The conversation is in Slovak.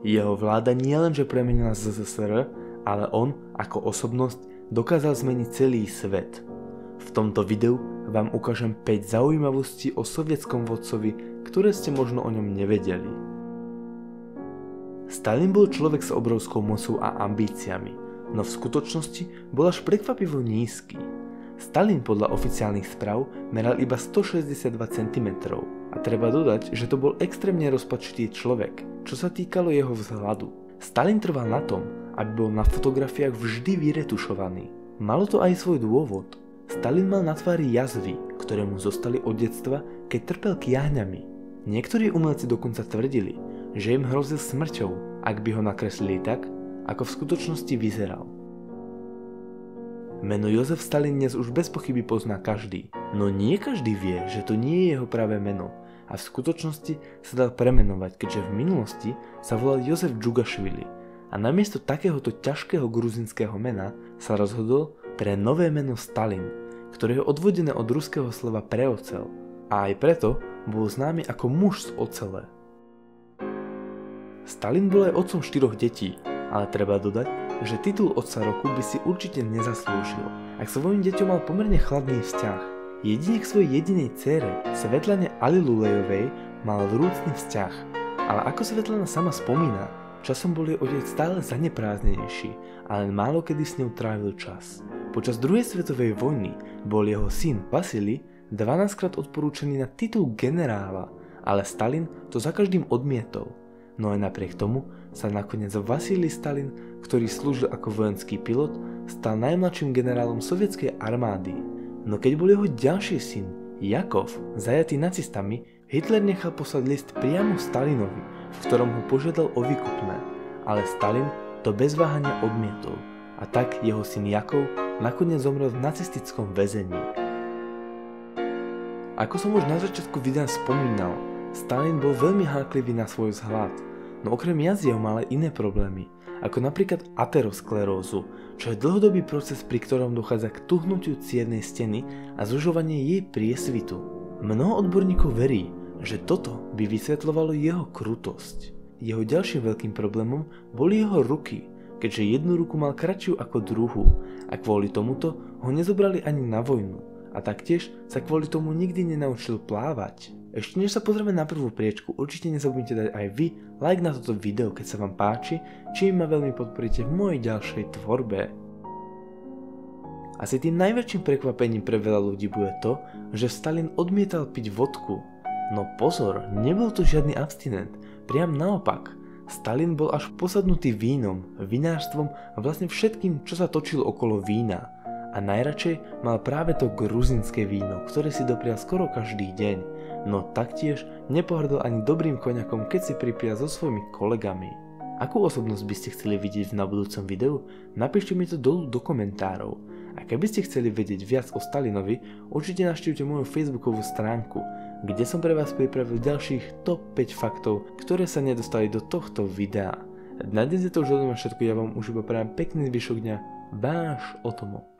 Jeho vláda nielenže premenila ZSSR, ale on, ako osobnosť, dokázal zmeniť celý svet. V tomto videu vám ukážem 5 zaujímavostí o sovietskom vodcovi, ktoré ste možno o ňom nevedeli. Stalin bol človek s obrovskou mocou a ambíciami, no v skutočnosti bol až prekvapivo nízky. Stalin podľa oficiálnych správ meral iba 162 cm a treba dodať, že to bol extrémne rozpačitý človek, čo sa týkalo jeho vzhľadu. Stalin trval na tom, aby bol na fotografiách vždy vyretušovaný. Malo to aj svoj dôvod. Stalin mal na tvári jazvy, ktoré mu zostali od detstva, keď trpel kiahňami. Niektorí umelci dokonca tvrdili, že im hrozil smrťou, ak by ho nakreslili tak, ako v skutočnosti vyzeral. Meno Jozef Stalin dnes už bez pochyby pozná každý, no nie každý vie, že to nie je jeho pravé meno a v skutočnosti sa dal premenovať, keďže v minulosti sa volal Jozef Džugašvili a namiesto takéhoto ťažkého gruzinského mena sa rozhodol pre nové meno Stalin, ktoré je odvodené od ruského slova pre oceľ a aj preto bol známy ako muž z ocele. Stalin bol aj otcom 4 detí, ale treba dodať, že titul otca roku by si určite nezaslúžil, ak svojim deťom mal pomerne chladný vzťah. Jedine k svojej jedinej dcére, Svetlane Alilulejovej, mal vrúcny vzťah, ale ako Svetlana sama spomína, časom bol jej otec stále zaneprázdnenejší a len málo kedy s ňou trávil čas. Počas druhej svetovej vojny bol jeho syn Vasili 12-krát odporúčaný na titul generála, ale Stalin to za každým odmietol. No aj napriek tomu sa nakoniec Vasilij Stalin, ktorý slúžil ako vojenský pilot, stal najmladším generálom sovietskej armády. No keď bol jeho ďalší syn, Jakov, zajatý nacistami, Hitler nechal poslať list priamo Stalinovi, v ktorom ho požiadal o výkupné, ale Stalin to bez váhania odmietol a tak jeho syn Jakov nakoniec zomrel v nacistickom väzení. Ako som už na začiatku videa spomínal, Stalin bol veľmi háklivý na svoj vzhľad, no okrem jaziev mal aj iné problémy, ako napríklad aterosklerózu, čo je dlhodobý proces, pri ktorom dochádza k tuhnutiu cievnej steny a zužovanie jej priesvitu. Mnoho odborníkov verí, že toto by vysvetľovalo jeho krutosť. Jeho ďalším veľkým problémom boli jeho ruky, keďže jednu ruku mal kratšiu ako druhú a kvôli tomuto ho nezobrali ani na vojnu a taktiež sa kvôli tomu nikdy nenaučil plávať. Ešte než sa pozrieme na prvú priečku, určite nezabudnite dať aj vy like na toto video, keď sa vám páči, čím ma veľmi podporíte v mojej ďalšej tvorbe. Asi tým najväčším prekvapením pre veľa ľudí bude to, že Stalin odmietal piť vodku. No pozor, nebol to žiadny abstinent, priam naopak. Stalin bol až posadnutý vínom, vinárstvom a vlastne všetkým, čo sa točilo okolo vína. A najradšej mal práve to gruzinské víno, ktoré si doprial skoro každý deň. No taktiež nepohrdol ani dobrým koňakom, keď si pripíjal so svojimi kolegami. Akú osobnosť by ste chceli vidieť na budúcom videu? Napíšte mi to dolu do komentárov. A keby ste chceli vedieť viac o Stalinovi, určite navštívte moju facebookovú stránku, kde som pre vás pripravil ďalších top 5 faktov, ktoré sa nedostali do tohto videa. Na dnes je to už ode mňa všetko, ja vám už iba prajem pekný zvyšok dňa, váš Otomo.